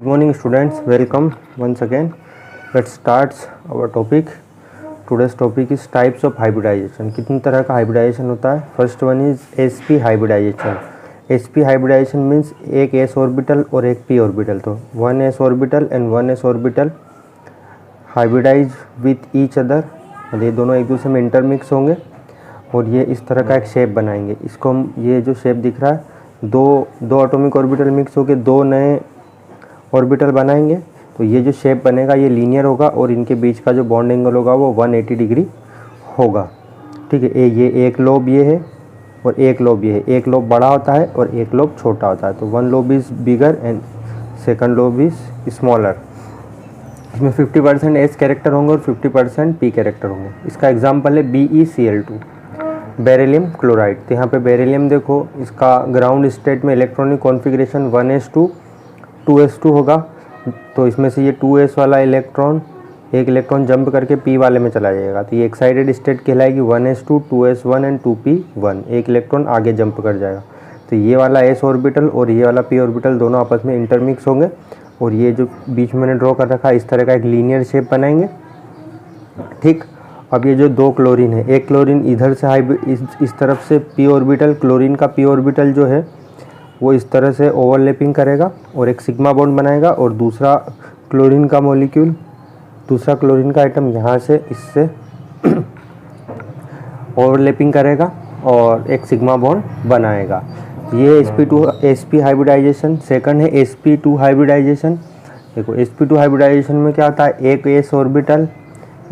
Good morning students, welcome once again. Let's start our topic. Today's topic is types of hybridization. कितनी तरह का hybridization होता है? First one is sp hybridization. sp hybridization means एक s orbital और एक p orbital, तो one s orbital and one s orbital hybridize with each other, और ये दोनों एक दूसरे में इंटरमिक्स होंगे और ये इस तरह का एक शेप बनाएंगे. इसको हम, ये जो शेप दिख रहा है, दो एटॉमिक ऑर्बिटल मिक्स होकर दो नए ऑर्बिटल बनाएंगे. तो ये जो शेप बनेगा ये लीनियर होगा और इनके बीच का जो बॉन्ड एंगल होगा वो 180 डिग्री होगा. ठीक है, ये एक लोब ये है और एक लोब ये है. एक लोब बड़ा होता है और एक लोब छोटा होता है. तो one lobe is bigger and second lobe is smaller. इसमें 50% एस कैरेक्टर होंगे और 50% पी कैरेक्टर होंगे. इसका एग्जाम्पल है BeCl2 बेरिलियम क्लोराइड. तो यहाँ पे बेरिलियम देखो, इसका ग्राउंड स्टेट में इलेक्ट्रॉनिक कॉन्फ़िगरेशन 1s2 2s2 होगा. तो इसमें से ये 2s वाला इलेक्ट्रॉन एक इलेक्ट्रॉन जंप करके p वाले में चला जाएगा. तो ये एक्साइटेड स्टेट कहलाएगी 1s2 2s1 एंड 2p1. एक इलेक्ट्रॉन आगे जंप कर जाएगा. तो ये वाला s ऑर्बिटल और ये वाला p ऑर्बिटल दोनों आपस में इंटरमिक्स होंगे और ये जो बीच में मैंने ड्रॉ कर रखा है इस तरह का एक लीनियर शेप बनाएंगे. ठीक, अब ये जो दो क्लोरीन है, एक क्लोरीन इधर से इस तरफ से p ऑर्बिटल, क्लोरीन का p ऑर्बिटल जो है वो इस तरह से ओवरलैपिंग करेगा और एक सिग्मा बॉन्ड बनाएगा, और दूसरा क्लोरीन का मॉलिक्यूल, दूसरा क्लोरीन का आइटम यहाँ से इससे ओवरलैपिंग करेगा और एक सिग्मा बॉन्ड बनाएगा. ये sp हाइब्रिडाइजेशन. सेकंड है sp2 हाइब्रिडाइजेशन. देखो sp2 हाइब्रिडाइजेशन में क्या होता है, एक s ऑर्बिटल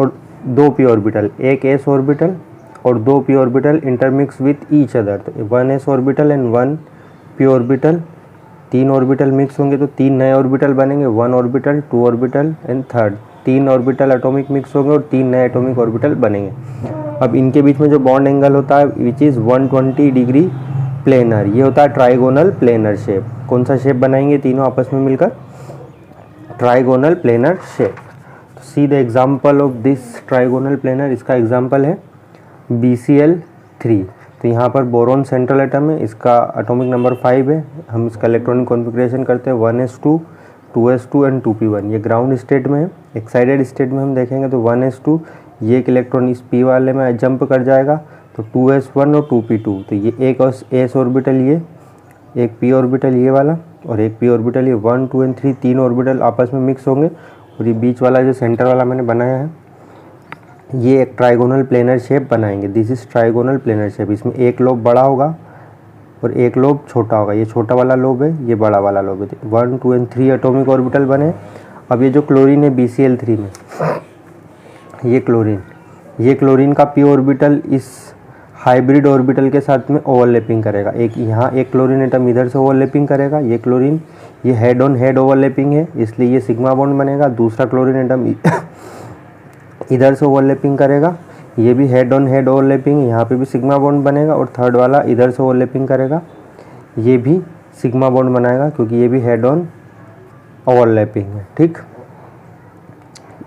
और दो p ऑर्बिटल, एक s ऑर्बिटल और दो p orbital intermix with each other. तो one s orbital and one p orbital, तीन ऑर्बिटल मिक्स होंगे तो तीन नए ऑर्बिटल बनेंगे. One orbital, two orbital and third. तीन ऑर्बिटल एटॉमिक मिक्स होंगे और तीन नए एटॉमिक ऑर्बिटल बनेंगे. अब इनके बीच में जो बॉन्ड एंगल होता है विच इज़ 120 डिग्री प्लेनर, ये होता है ट्राइगोनल प्लेनर शेप. कौन सा शेप बनाएंगे तीनों आपस में मिलकर? Trigonal planar shape. See the example of this trigonal planar. इसका एग्जाम्पल है BeCl3. तो यहाँ पर बोरोन सेंट्रल एटम है, इसका एटॉमिक नंबर 5 है. हम इसका इलेक्ट्रॉनिक कॉन्फ़िगरेशन करते हैं 1s2 2s2 एंड 2p1. ये ग्राउंड स्टेट में है. एक्साइटेड स्टेट में हम देखेंगे तो 1s2, ये एक इलेक्ट्रॉन इस p वाले में जंप कर जाएगा तो 2s1 और 2p2. तो ये एक s ऑर्बिटल, ये एक p ऑर्बिटल ये वाला और एक p ऑर्बिटल ये 1 2 एंड 3, तीन ऑर्बिटल आपस में मिक्स होंगे. और ये बीच वाला जो सेंटर वाला मैंने बनाया है ये एक ट्राइगोनल प्लेनर शेप बनाएंगे. This is trigonal planar shape. इसमें एक लोब बड़ा होगा और एक लोब छोटा होगा. ये छोटा वाला लोब है, ये बड़ा वाला लोब है. 1 2 एंड 3 एटॉमिक ऑर्बिटल बने. अब ये जो क्लोरीन है BeCl3 में, ये क्लोरीन का p ऑर्बिटल इस हाइब्रिड ऑर्बिटल के साथ में ओवरलैपिंग करेगा. एक यहाँ एक क्लोरीन एटम इधर से ओवरलैपिंग करेगा. ये क्लोरीन, ये हेड ऑन हेड ओवरलैपिंग है इसलिए ये सिग्मा बॉन्ड बनेगा. दूसरा क्लोरीन एटम इधर से ओवरलैपिंग करेगा, ये भी हेड ऑन हेड ओवरलैपिंग, यहाँ पे भी सिग्मा बॉन्ड बनेगा. और थर्ड वाला इधर से ओवरलैपिंग करेगा, ये भी सिग्मा बॉन्ड बनाएगा क्योंकि ये भी हेड ऑन ओवरलैपिंग है. ठीक,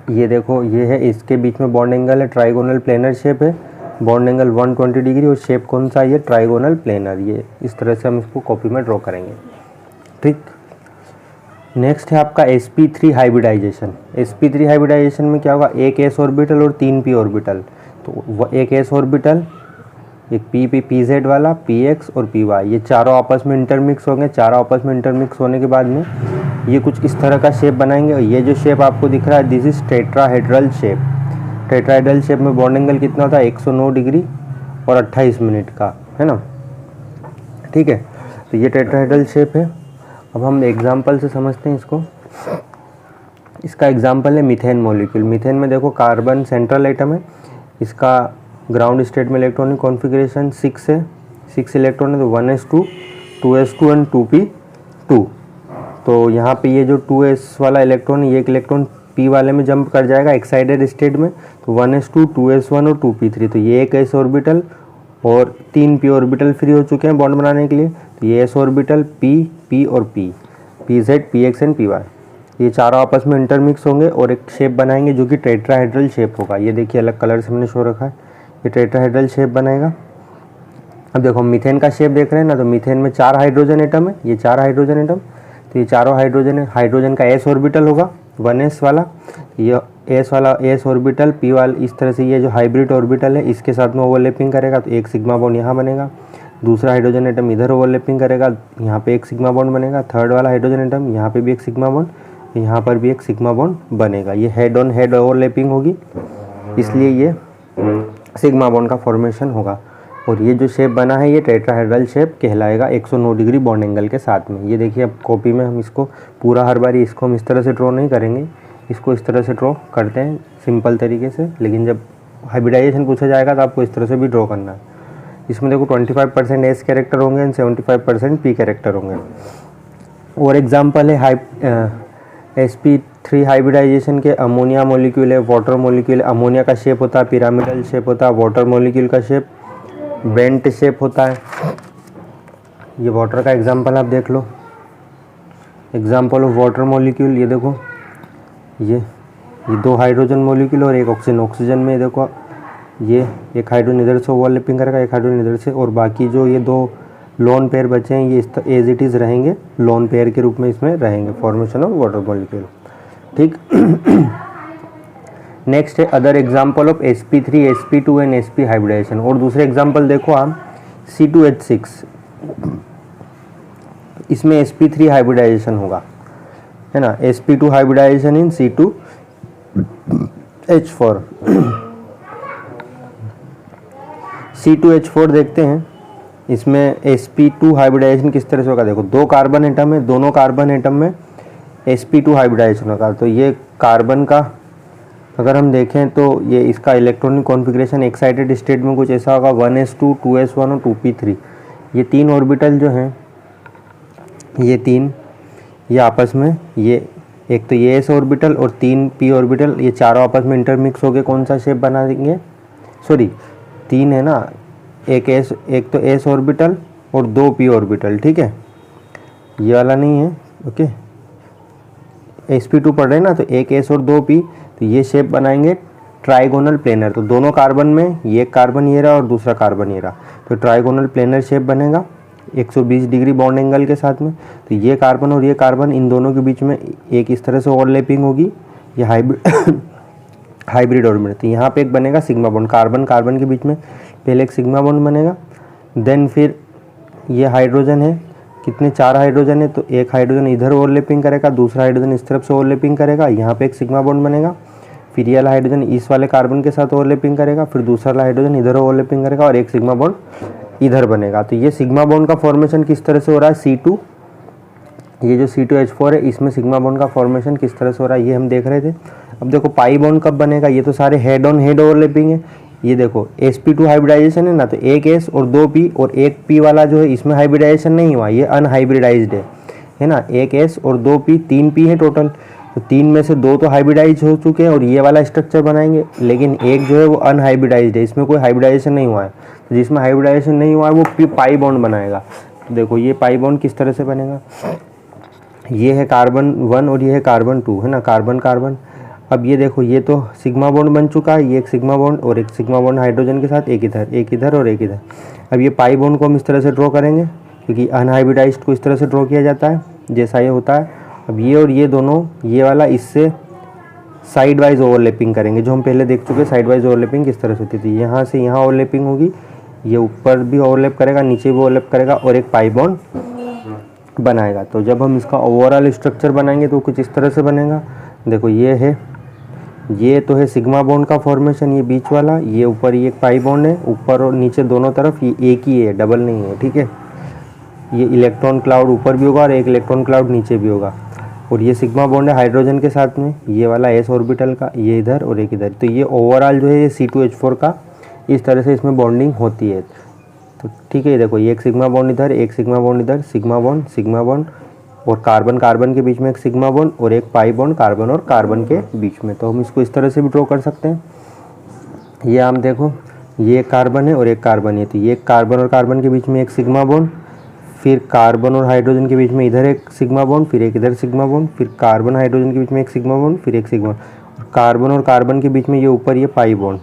ये देखो ये है, इसके बीच में बॉन्ड एंगल है, ट्राइगोनल प्लेनर शेप है. बॉन्ड एंगल 120 डिग्री और शेप कौन सा है? ये ट्राइगोनल प्लेनर. ये इस तरह से हम इसको कॉपी में ड्रॉ करेंगे. ठीक, नेक्स्ट है आपका sp3 हाइब्रिडाइजेशन. sp3 हाइब्रिडाइजेशन में क्या होगा, एक s ऑर्बिटल और तीन p ऑर्बिटल. तो एक s ऑर्बिटल, एक pz वाला, px और py, ये चारों आपस में इंटरमिक्स होंगे. चारों आपस में इंटरमिक्स होने के बाद में ये कुछ इस तरह का शेप बनाएंगे. और ये जो शेप आपको दिख रहा है this is tetrahedral shape. Tetrahedral shape में बॉन्ड एंगल कितना होता है? 109 डिग्री और 28 मिनट का, है ना. ठीक है, तो ये टेट्राहेड्रल शेप है. अब हम एग्जाम्पल से समझते हैं इसको. इसका एग्जाम्पल है मीथेन मॉलिक्यूल. मीथेन में देखो कार्बन सेंट्रल एटम है, इसका ग्राउंड स्टेट में इलेक्ट्रॉनिक कॉन्फ़िगरेशन 6 है. 6 इलेक्ट्रॉन है तो 1s2 2s2 एंड 2p2. तो यहाँ पे ये जो 2s वाला इलेक्ट्रॉन, ये एक इलेक्ट्रॉन p वाले में जंप कर जाएगा एक्साइटेड स्टेट में. तो 1s2 2s1 और 2p3. तो ये एक s ऑर्बिटल और तीन p ऑर्बिटल फ्री हो चुके हैं बॉन्ड बनाने के लिए. तो ये s ऑर्बिटल p और p, pz px and py, ये चारों आपस में इंटरमिक्स होंगे और एक शेप बनाएंगे जो कि टेट्राहेड्रल शेप होगा. ये देखिए अलग कलर से मैंने शो रखा है, ये टेट्राहेड्रल शेप बनाएगा. अब देखो मीथेन का शेप देख रहे हैं ना, तो मीथेन में 4 हाइड्रोजन एटम है. ये 4 हाइड्रोजन एटम, तो ये चारों हाइड्रोजन है, हाइड्रोजन का s ऑर्बिटल होगा 1s वाला, ये s वाला s ऑर्बिटल p वाला इस तरह से ये जो हाइब्रिड ऑर्बिटल है इसके साथ में ओवरलैपिंग करेगा, तो एक सिग्मा बॉन्ड यहाँ बनेगा, दूसरा हाइड्रोजन एटम इधर ओवरलैपिंग करेगा, यहाँ पे एक सिग्मा बॉन्ड बनेगा, थर्ड वाला हाइड्रोजन एटम यहाँ पे भी एक सिग्मा बॉन्ड, यहाँ पर भी एक सिग्मा बॉन्ड बनेगा। ये हेड ऑन हेड ओवरलैपिंग होगी, इसलिए ये सिग्मा बॉन्ड का फॉर्मेशन होगा। और ये जो शेप बना है ये टेट्राहेड्रल शेप कहलाएगा 109 डिग्री बॉन्ड एंगल के साथ में। ये देखिए अब कॉपी में हम इसको पूरा हर बारी इसको हम इस तरह से ड्रॉ नहीं करेंगे, इसको इस तरह से ड्रॉ करते हैं सिंपल तरीके से, लेकिन जब हाइब्रिडाइजेशन पूछा जाएगा तो आपको इस तरह से भी ड्रॉ करना है। इसमें देखो 25% एस कैरेक्टर होंगे एंड 75% पी कैरेक्टर होंगे। और एग्जाम्पल है sp3 हाइब्रिडाइजेशन के अमोनिया मॉलिक्यूल है, वाटर मॉलिक्यूल है। अमोनिया का शेप होता है पिरामिडल शेप होता है, वाटर मॉलिक्यूल का शेप बेंट शेप होता है। ये वाटर का एग्जाम्पल आप देख लो, एग्जाम्पल ऑफ वाटर मॉलिक्यूल, ये देखो ये 2 हाइड्रोजन मॉलिक्यूल और एक ऑक्सीजन। ऑक्सीजन में देखो ये एक हाइड्रोजन इधर से ओवरलैपिंग करेगा, एक हाइड्रोजन इधर से, और बाकी जो ये 2 लोन पेयर बचे हैं ये एज इट इज़ रहेंगे, लोन पेयर के रूप में इसमें रहेंगे, फॉर्मेशन ऑफ वाटर मॉलिक्यूल। ठीक। नेक्स्ट है other example of sp3 sp2 and sp hybridisation. और दूसरे एग्जाम्पल देखो आप C2H6, इसमें sp3 हाइब्रिडाइजेशन होगा, है ना, sp2 हाइब्रिडाइजेशन इन C2H4। C2H4 देखते हैं, इसमें sp2 हाइब्रिडाइजेशन किस तरह से होगा। देखो 2 कार्बन एटम है, दोनों कार्बन एटम में sp2 हाइब्रिडाइजेशन होगा। तो ये कार्बन का अगर हम देखें तो ये इसका इलेक्ट्रॉनिक कॉन्फ़िगरेशन एक्साइटेड स्टेट में कुछ ऐसा होगा 1s2 2s1 और 2p3। ये 3 ऑर्बिटल जो हैं ये 3 ये आपस में ये एक तो ये s ऑर्बिटल और 3p ऑर्बिटल, ये चारों आपस में इंटरमिक्स होकर कौन सा शेप बना देंगे, सॉरी 3 है ना, एक तो s ऑर्बिटल और 2p ऑर्बिटल। ठीक है, ये वाला नहीं है, ओके, sp2 पढ़ रहे हैं ना, तो एक s और 2p, तो ये शेप बनाएंगे ट्राइगोनल प्लेनर। तो दोनों कार्बन में ये कार्बन ये रहा और दूसरा कार्बन ये रहा, तो ट्राइगोनल प्लेनर शेप बनेगा 120 डिग्री बॉन्ड एंगल के साथ में। तो ये कार्बन और ये कार्बन इन दोनों के बीच में एक इस तरह से ओवरलैपिंग होगी, ये हाइब्रिड ऑर्बिटल। तो यहाँ पे एक बनेगा सिग्मा बॉन्ड, कार्बन कार्बन के बीच में पहले एक सिग्मा बॉन्ड बनेगा, देन फिर ये हाइड्रोजन है, कितने 4 हाइड्रोजन है, तो एक हाइड्रोजन इधर ओवरलैपिंग करेगा, दूसरा हाइड्रोजन इस तरफ से ओवरलैपिंग करेगा, यहाँ पे एक सिग्मा बॉन्ड बनेगा, फिर ये वाला हाइड्रोजन इस वाले कार्बन के साथ ओवरलैपिंग करेगा, फिर दूसरा वाला हाइड्रोजन इधर ओवरलैपिंग करेगा और एक सिग्मा बॉन्ड इधर बनेगा। तो ये सिग्मा बॉन्ड का फॉर्मेशन किस तरह से हो रहा है, C2, ये जो C2H4 है इसमें सिग्मा बॉन्ड का फॉर्मेशन किस तरह से हो रहा है ये हम देख रहे थे। अब देखो पाई बॉन्ड कब बनेगा, ये तो सारे हेड ऑन हेड ओवरलैपिंग है। ये देखो sp2 हाइब्रिडाइजेशन है ना, तो एक s और 2p और एक p वाला जो है इसमें हाइब्रिडाइजेशन नहीं हुआ, ये अनहाइब्रिडाइज्ड है ना, एक s और 2p 3p है टोटल, तो 3 में से 2 तो हाइब्रिडाइज हो चुके हैं और ये वाला स्ट्रक्चर बनाएंगे, लेकिन एक जो है वो अनहाइब्रिडाइज्ड है, इसमें कोई हाइब्रिडाइजेशन नहीं हुआ है। तो जिसमें हाइब्रिडाइजेशन नहीं हुआ है वो पाई बॉन्ड बनाएगा। तो देखो ये पाई बॉन्ड किस तरह से बनेगा, ये है कार्बन 1 और ये है कार्बन 2, है ना, कार्बन कार्बन। अब ये देखो ये तो सिग्मा बॉन्ड बन चुका है, ये एक सिग्मा बॉन्ड और एक सिग्मा बॉन्ड हाइड्रोजन के साथ, एक इधर और एक इधर। अब ये पाई बॉन्ड को हम इस तरह से ड्रॉ करेंगे, क्योंकि अनहाइब्रिडाइज्ड को इस तरह से ड्रॉ किया जाता है जैसा ये होता है। अब ये और ये दोनों, ये वाला इससे साइड वाइज ओवरलैपिंग करेंगे, जो हम पहले देख चुके हैं साइड वाइज ओवरलैपिंग किस तरह से होती थी। यहाँ से यहाँ ओवरलैपिंग होगी, ये ऊपर भी ओवरलैप करेगा, नीचे भी ओवरलैप करेगा और एक पाई बॉन्ड बनाएगा। तो जब हम इसका ओवरऑल स्ट्रक्चर बनाएंगे तो कुछ इस तरह से बनेगा। देखो ये है, ये तो है सिग्मा बॉन्ड का फॉर्मेशन, ये बीच वाला, ये ऊपर ये एक पाई बॉन्ड है, ऊपर और नीचे दोनों तरफ ये एक ही है, डबल नहीं है। ठीक है, ये इलेक्ट्रॉन क्लाउड ऊपर भी होगा और एक इलेक्ट्रॉन क्लाउड नीचे भी होगा। और ये सिग्मा बॉन्ड है हाइड्रोजन के साथ में, ये वाला s ऑर्बिटल का, ये इधर और एक इधर। तो ये ओवरऑल जो है ये C2H4 का इस तरह से इसमें बॉन्डिंग होती है। तो ठीक है, देखो ये एक सिग्मा बॉन्ड इधर, एक सिग्मा बॉन्ड इधर, सिग्मा बॉन्ड और कार्बन कार्बन के बीच में एक सिग्मा बॉन्ड और एक पाई बॉन्ड कार्बन और कार्बन के बीच में। तो हम इसको इस तरह से भी ड्रॉ कर सकते हैं। ये हम देखो ये कार्बन है और एक कार्बन है, तो ये कार्बन और कार्बन के बीच में एक सिग्मा बॉन्ड, फिर कार्बन और हाइड्रोजन के बीच में इधर एक सिग्मा बॉन्ड, फिर एक इधर सिग्मा बॉन्ड, फिर कार्बन हाइड्रोजन के बीच में एक सिग्मा बॉन्ड, फिर एक सिग्मा, और कार्बन और कार्बन के बीच में ये ऊपर ये पाई बॉन्ड।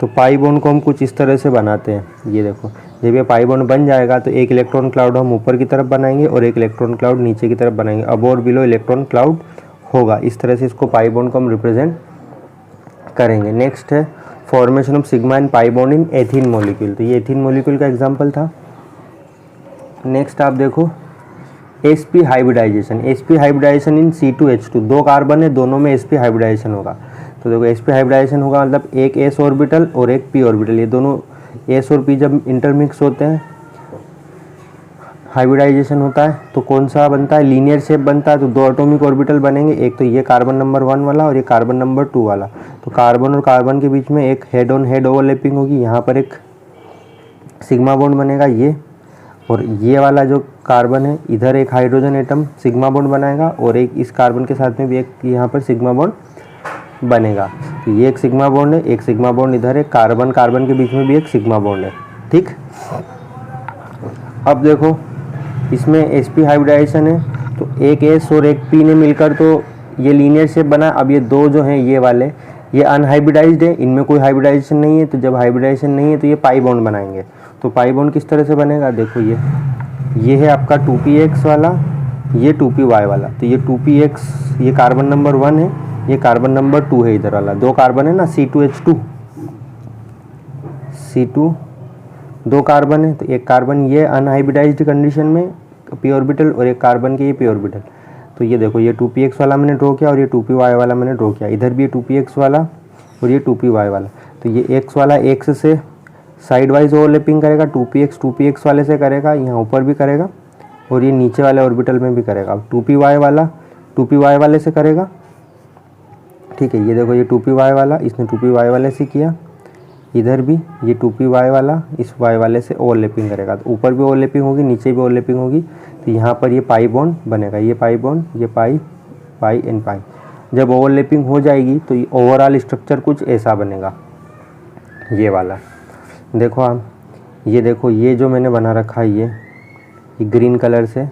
तो पाई बॉन्ड को हम कुछ इस तरह से बनाते हैं, ये देखो जब ये पाई बॉन्ड बन जाएगा तो एक इलेक्ट्रॉन क्लाउड हम ऊपर की तरफ बनाएंगे और एक इलेक्ट्रॉन क्लाउड नीचे की तरफ बनाएंगे, अब और बिलो इलेक्ट्रॉन क्लाउड होगा। इस तरह से इसको पाई बॉन्ड को हम रिप्रेजेंट करेंगे। नेक्स्ट है formation of sigma and pi bond in ethene molecule, तो ये एथीन मॉलिक्यूल का एग्जांपल था। नेक्स्ट आप देखो sp हाइब्रिडाइजेशन, sp हाइब्रिडाइजेशन इन C2H2, 2 कार्बन है, दोनों में sp हाइब्रिडाइजेशन होगा। तो देखो sp हाइब्रिडाइजेशन होगा मतलब एक s ऑर्बिटल और एक p ऑर्बिटल, ये दोनों s और p जब इंटरमिक्स होते हैं हाइब्रिडाइजेशन होता है तो कौन सा बनता है, लीनियर शेप बनता है। तो 2 एटॉमिक ऑर्बिटल बनेंगे, एक तो ये कार्बन नंबर 1 वाला और ये कार्बन नंबर 2 वाला। तो कार्बन और कार्बन के बीच में एक हेड ऑन हेड ओवरलैपिंग होगी, यहाँ पर एक सिग्मा बॉन्ड बनेगा ये, और ये वाला जो कार्बन है इधर एक हाइड्रोजन एटम सिग्मा बॉन्ड बनाएगा और एक इस कार्बन के साथ में भी एक यहाँ पर सिग्मा बॉन्ड बनेगा। तो ये एक सिग्मा बॉन्ड है, एक सिग्मा बॉन्ड इधर है, कार्बन कार्बन के बीच में भी एक सिग्मा बॉन्ड है, ठीक। अब देखो इसमें sp हाइब्रिडाइजेशन है तो एक s और एक p ने मिलकर तो ये लीनियर शेप बना। अब ये दो जो हैं ये वाले ये अनहाइब्रिडाइज्ड है, इनमें कोई हाइब्रिडाइजेशन नहीं है, तो जब हाइब्रिडाइजेशन नहीं है तो ये पाई बॉन्ड बनाएंगे। तो पाई बॉन्ड किस तरह से बनेगा, देखो ये है आपका 2px वाला, ये 2py वाला। तो ये 2px ये कार्बन नंबर 1 है, ये कार्बन नंबर 2 है, इधर वाला 2 कार्बन है ना, C2H2 C2 2 कार्बन है, तो एक कार्बन ये अनहाइब्रिडाइज्ड कंडीशन में p ऑर्बिटल और एक कार्बन के ये p ऑर्बिटल। तो ये देखो ये 2px वाला मैंने ड्रॉ किया और ये 2py वाला मैंने ड्रॉ किया, इधर भी ये 2px वाला और ये 2py वाला। तो ये x वाला x से साइड वाइज ओवरलैपिंग करेगा, 2px वाले से करेगा, यहाँ ऊपर भी करेगा और ये नीचे वाले ऑर्बिटल में भी करेगा। 2py वाला 2py वाले से करेगा, ठीक है। ये देखो ये 2py वाला इसने 2py वाले से किया, इधर भी ये 2py वाला इस y वाले से ओवरलैपिंग करेगा, तो ऊपर भी ओवरलैपिंग होगी नीचे भी ओवरलैपिंग होगी। तो यहाँ पर ये पाई बॉन्ड बनेगा, ये पाई बॉन्ड, ये पाई पाई एंड पाई। जब ओवरलैपिंग हो जाएगी तो ये ओवरऑल स्ट्रक्चर कुछ ऐसा बनेगा, ये वाला। देखो आप ये देखो ये जो मैंने बना रखा है ये ग्रीन कलर से,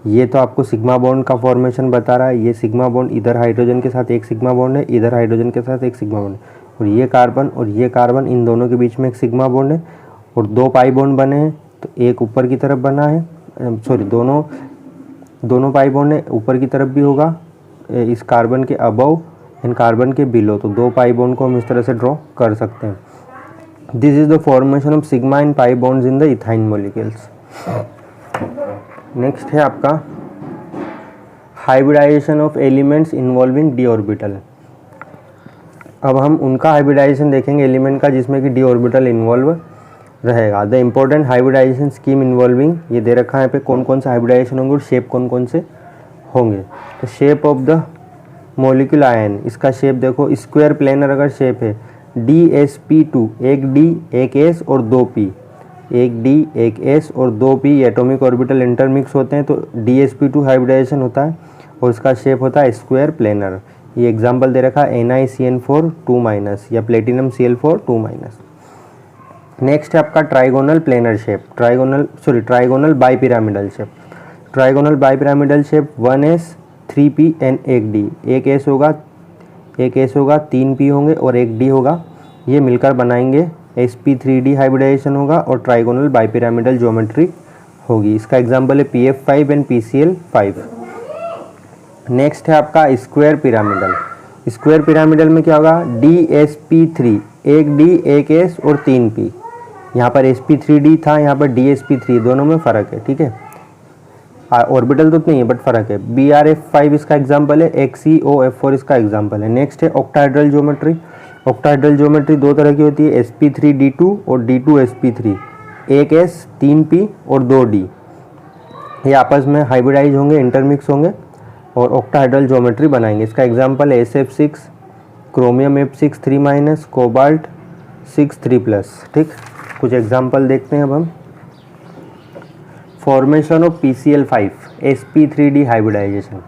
ये तो आपको सिग्मा बॉन्ड का फॉर्मेशन बता रहा है। ये सिग्मा बॉन्ड इधर हाइड्रोजन के साथ एक सिग्मा बॉन्ड है, इधर हाइड्रोजन के साथ एक सिग्मा बॉन्ड है, और ये कार्बन इन दोनों के बीच में एक सिग्मा बॉन्ड है और 2 पाई बॉन्ड बने हैं। तो एक ऊपर की तरफ बना है, सॉरी दोनों पाई बॉन्ड है, ऊपर की तरफ भी होगा इस कार्बन के अबव एंड कार्बन के बिलो। तो 2 पाई बॉन्ड को हम इस तरह से ड्रॉ कर सकते हैं। This is the formation of sigma and pi bonds in the ethyne molecules. Next है आपका hybridisation of elements involving D orbital. अब हम उनका हाइब्रिडाइजेशन देखेंगे एलिमेंट का जिसमें कि डी ऑर्बिटल इन्वॉल्व रहेगा। The important hybridisation scheme involving, ये दे रखा है यहाँ पे कौन कौन से हाइब्रिडाइजेशन होंगे और शेप कौन कौन से होंगे। तो shape of the molecule ion, इसका शेप देखो स्क्वायर प्लेनर अगर शेप है DsP2, एक D एक S और 2P, एक D एक S और 2P एटॉमिक ऑर्बिटल इंटरमिक्स होते हैं तो DsP2 हाइब्रिडाइजेशन होता है और इसका शेप होता है स्क्वायर प्लेनर। ये एग्जांपल दे रखा है NiCN4 2- या प्लेटिनम Cl4 2-। नेक्स्ट है आपका trigonal planar shape, trigonal bipyramidal shape. Trigonal bipyramidal shape 1s 3p and एक D, एक S होगा 3p होंगे और एक D होगा, ये मिलकर बनाएंगे sp3d हाइब्रिडाइजेशन होगा और ट्राइगोनल बाइपिरामिडल ज्योमेट्री होगी। इसका एग्जांपल है pf5 एंड pcl5। नेक्स्ट है आपका स्क्वायर पिरामिडल। स्क्वायर पिरामिडल में क्या होगा DsP3, एक D एक S और 3p। यहाँ पर sp3d था, यहाँ पर DsP3, दोनों में फ़र्क है, ठीक है। ऑर्बिटल तो नहीं है बट फ़र्क है। BrF5 इसका एग्जांपल है, XeOF4 इसका एग्जांपल है। नेक्स्ट है ऑक्टाहेड्रल ज्योमेट्री। ऑक्टाहेड्रल ज्योमेट्री 2 तरह की होती है, sp3d2 और d2sp3, एक S 3p और 2d, ये आपस में हाइब्रिडाइज होंगे, इंटरमिक्स होंगे और ऑक्टाहेड्रल ज्योमेट्री बनाएंगे। इसका एग्जांपल है SF6, क्रोमियम F6 3-, कोबाल्ट 6 3+, ठीक। कुछ एग्जांपल देखते हैं अब हम। Formation of PCl5, sp3d hybridisation.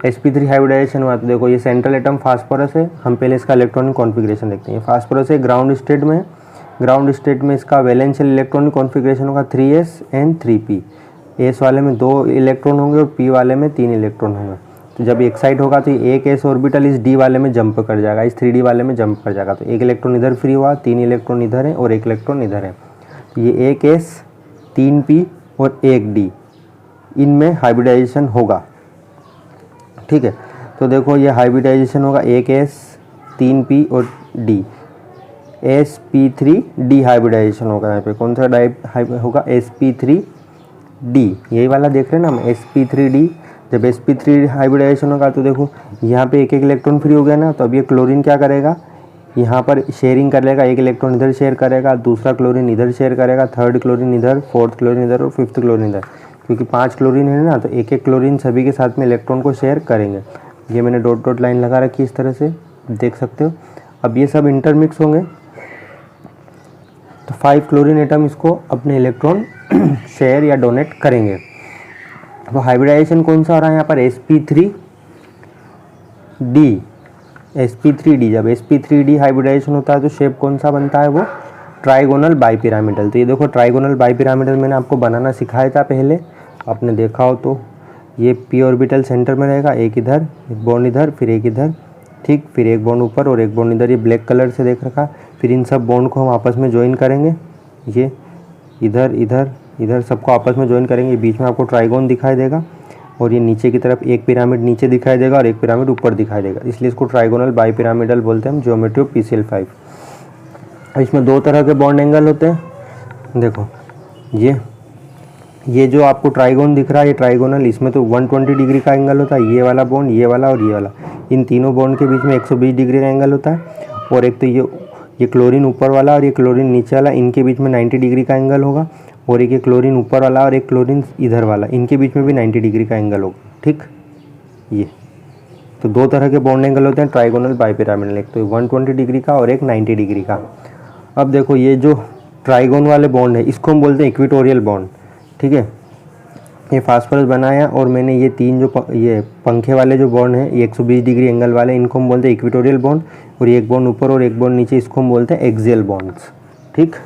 sp3 hybridisation हुआ तो देखो ये सेंट्रल एटम फास्फोरस है। हम पहले इसका इलेक्ट्रॉनिक कॉन्फ़िगरेशन देखते हैं। फास्फोरस है, ग्राउंड स्टेट में है। ग्राउंड स्टेट में इसका वैलेंशियल इलेक्ट्रॉनिक कॉन्फ़िगरेशन होगा 3s एंड 3p। s वाले में 2 इलेक्ट्रॉन होंगे और p वाले में 3 इलेक्ट्रॉन होंगे। तो जब एक्साइट होगा तो ये एक s ऑर्बिटल इस d वाले में जंप कर जाएगा, इस 3d वाले में जंप कर जाएगा। तो एक इलेक्ट्रॉन इधर फ्री हुआ, 3 इलेक्ट्रॉन इधर है और 1 इलेक्ट्रॉन इधर है। तो ये एक S 3 P और एक D, इनमें हाइब्रिडाइजेशन होगा। ठीक है, तो देखो ये हाइब्रिडाइजेशन होगा एक S 3 P और D, sp3d हाइब्रिडाइजेशन होगा। यहाँ पे कौन सा होगा, sp3d, यही वाला देख रहे हैं ना हम, sp3d। जब sp3 हाइब्रिडाइजेशन होगा तो देखो यहाँ पे एक एक इलेक्ट्रॉन फ्री हो गया ना, तो अब ये क्लोरीन क्या करेगा, यहाँ पर शेयरिंग कर लेगा, एक इलेक्ट्रॉन इधर शेयर करेगा, दूसरा क्लोरीन इधर शेयर करेगा, थर्ड क्लोरीन इधर, फोर्थ क्लोरीन इधर और फिफ्थ क्लोरीन इधर, क्योंकि 5 क्लोरीन है ना, तो एक एक क्लोरीन सभी के साथ में इलेक्ट्रॉन को शेयर करेंगे। ये मैंने डॉट डॉट लाइन लगा रखी है, इस तरह से देख सकते हो। अब ये सब इंटरमिक्स होंगे तो 5 क्लोरीन एटम इसको अपने इलेक्ट्रॉन शेयर या डोनेट करेंगे। तो हाइब्रिडाइजेशन कौन सा हो रहा है यहाँ पर, sp3d। जब sp3d हाइब्रिडाइजेशन होता है तो शेप कौन सा बनता है, वो ट्राइगोनल बाइपिरामिडल। तो ये देखो ट्राइगोनल बाइपिरामिडल मैंने आपको बनाना सिखाया था पहले, आपने देखा हो तो। ये p ऑर्बिटल सेंटर में रहेगा, एक इधर, एक बॉन्ड इधर, फिर एक इधर, ठीक, फिर एक बॉन्ड ऊपर और एक बॉन्ड इधर, ये ब्लैक कलर से देख रखा। फिर इन सब बॉन्ड को हम आपस में ज्वाइन करेंगे, ये इधर इधर इधर सबको आपस में ज्वाइन करेंगे। बीच में आपको ट्राइगोन दिखाई देगा और ये नीचे की तरफ एक पिरामिड नीचे दिखाई देगा और एक पिरामिड ऊपर दिखाई देगा, इसलिए इसको ट्राइगोनल बाइपिरामिडल बोलते हैं हम, ज्योमेट्री ऑफ PCl5। इसमें 2 तरह के बॉन्ड एंगल होते हैं। देखो ये जो आपको ट्राइगोन दिख रहा है, ये ट्राइगोनल, इसमें तो 120 डिग्री का एंगल होता है, ये वाला बॉन्ड, ये वाला और ये वाला। इन तीनों बॉन्ड के बीच में 120 डिग्री का एंगल होता है। और एक तो ये क्लोरीन ऊपर वाला और ये क्लोरीन नीचे वाला, इनके बीच में 90 डिग्री का एंगल होगा। और एक ये क्लोरीन ऊपर वाला और एक क्लोरीन इधर वाला, इनके बीच में भी 90 डिग्री का एंगल होगा। ठीक, ये तो 2 तरह के बॉन्ड एंगल होते हैं ट्राइगोनल बाइपिरामिडल, एक तो 120 डिग्री का और एक 90 डिग्री का। अब देखो ये जो ट्राइगोन वाले बॉन्ड है इसको हम बोलते हैं इक्वेटोरियल बॉन्ड। ठीक है, ये फास्फोरस बनाया और मैंने ये 3 जो ये पंखे वाले जो बॉन्ड हैं, ये 120 डिग्री एंगल वाले, इनको हम बोलते हैं इक्वेटोरियल बॉन्ड। और एक बॉन्ड ऊपर और एक बॉन्ड नीचे, इसको हम बोलते हैं एक्सियल बॉन्ड्स। ठीक,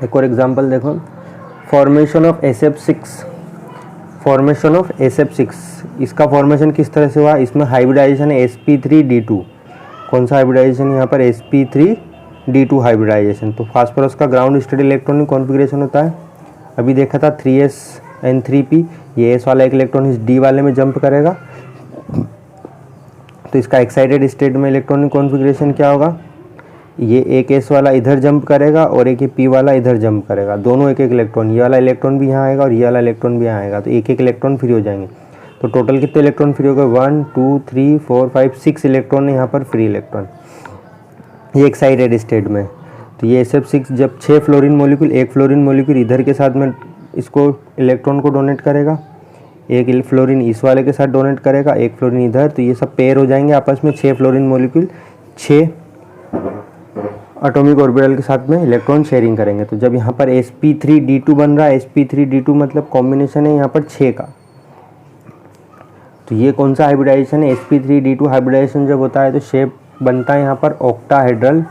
एक और एग्जांपल देखो, formation of SF6। Formation of SF6, इसका फॉर्मेशन किस तरह से हुआ, इसमें हाइब्रिडाइजेशन है sp3d2। कौन सा हाइब्रिडाइजेशन यहाँ पर, sp3d2 हाइब्रिडाइजेशन। तो फास्फोरस का ग्राउंड स्टेट इलेक्ट्रॉनिक कॉन्फ़िगरेशन होता है, अभी देखा था 3s and 3p। ये s वाला एक इलेक्ट्रॉन इस d वाले में जंप करेगा, तो इसका एक्साइटेड स्टेट में इलेक्ट्रॉनिक कॉन्फ़िगरेशन क्या होगा, ये एक s वाला इधर जंप करेगा और एक ये p वाला इधर जंप करेगा, दोनों एक एक इलेक्ट्रॉन, ये वाला इलेक्ट्रॉन भी यहाँ आएगा और ये वाला इलेक्ट्रॉन भी यहाँ आएगा, तो एक एक इलेक्ट्रॉन फ्री हो जाएंगे। तो टोटल कितने इलेक्ट्रॉन फ्री हो गए, 1 2 3 4 5 6 इलेक्ट्रॉन है यहाँ पर फ्री इलेक्ट्रॉन, ये एक्साइटेड स्टेट में। तो ये SF6 जब 6 फ्लोरीन मोलिक्यूल, एक फ्लोरीन मोलिक्यूल इधर के साथ में इसको इलेक्ट्रॉन को डोनेट करेगा, एक फ्लोरीन इस वाले के साथ डोनेट करेगा, एक फ्लोरीन इधर, तो ये सब पेयर हो जाएंगे आपस में। 6 फ्लोरीन मोलिक्यूल 6 एटॉमिक ऑर्बिटल के साथ में इलेक्ट्रॉन शेयरिंग करेंगे। तो जब यहाँ पर sp3d2 बन रहा है, sp3d2 मतलब कॉम्बिनेशन है यहाँ पर 6 का, तो ये कौन सा हाइब्रिडाइजेशन है, sp3d2 हाइब्रिडाइजेशन जब होता है तो शेप बनता है यहाँ पर octahedral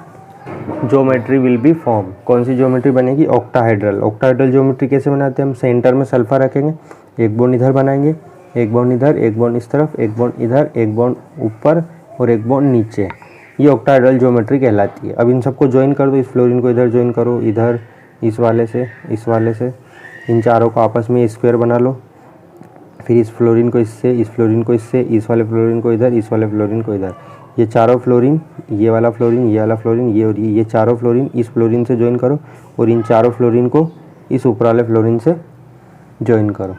geometry will be form. कौन सी ज्योमेट्री बनेगी, ऑक्टाहेड्रल। ऑक्टाहेड्रल ज्योमेट्री कैसे बनाते हैं हम, सेंटर में सल्फर रखेंगे, एक बॉन्ड इधर बनाएंगे, एक बॉन्ड इधर, एक बॉन्ड इस तरफ, एक बॉन्ड इधर, एक बॉन्ड ऊपर और एक बॉन्ड नीचे, ये ऑक्टाहेड्रल ज्योमेट्री कहलाती है। अब इन सबको ज्वाइन कर दो, इस फ्लोरीन को इधर ज्वाइन करो, इधर इस वाले से, इस वाले से, इन चारों को आपस में स्क्वायर बना लो। फिर इस फ्लोरीन को इससे, इस फ्लोरीन को इससे, इस वाले फ्लोरीन को इधर, इस वाले फ्लोरीन को इधर, ये चारों फ्लोरीन, ये वाला फ्लोरीन, ये वाला फ्लोरीन, ये और ये चारों फ्लोरीन इस फ्लोरीन से ज्वाइन करो और इन चारों फ्लोरीन को इस ऊपर वाले फ्लोरीन से ज्वाइन करो।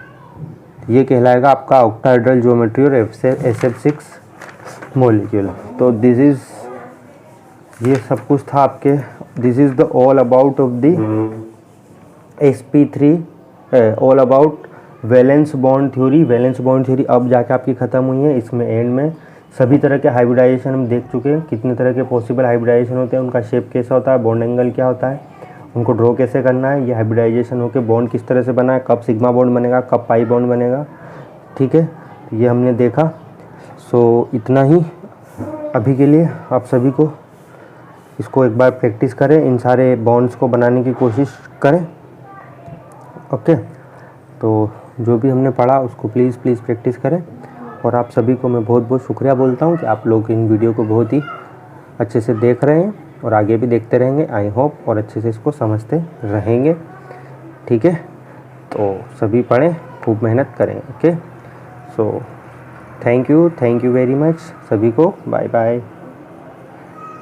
ये कहलाएगा आपका ऑक्टाहेड्रल ज्योमेट्री और SF6 मॉलिक्यूल। तो दिस इज, ये सब कुछ था आपके, this is the all about of the sp3, all about valence bond theory. Valence bond theory अब जाके आपकी ख़त्म हुई है। इसमें एंड में सभी तरह के हाइब्रिडाइजेशन हम देख चुके हैं, कितने तरह के पॉसिबल हाइब्रिडाइजेशन होते हैं, उनका शेप कैसा होता है, बॉन्ड एंगल क्या होता है, उनको ड्रॉ कैसे करना है, ये हाइब्रिडाइजेशन होकर बॉन्ड किस तरह से बना है, कब सिग्मा बॉन्ड बनेगा, कब पाई बॉन्ड बनेगा। ठीक है, ये हमने देखा। सो इतना ही अभी के लिए। आप सभी को इसको एक बार प्रैक्टिस करें, इन सारे बॉन्ड्स को बनाने की कोशिश करें। ओके, तो जो भी हमने पढ़ा उसको प्लीज़ प्रैक्टिस करें। और आप सभी को मैं बहुत बहुत शुक्रिया बोलता हूँ कि आप लोग इन वीडियो को बहुत ही अच्छे से देख रहे हैं और आगे भी देखते रहेंगे आई होप, और अच्छे से इसको समझते रहेंगे। ठीक है, तो सभी पढ़ें, खूब मेहनत करें। Okay, so thank you very much सभी को, बाय बाय।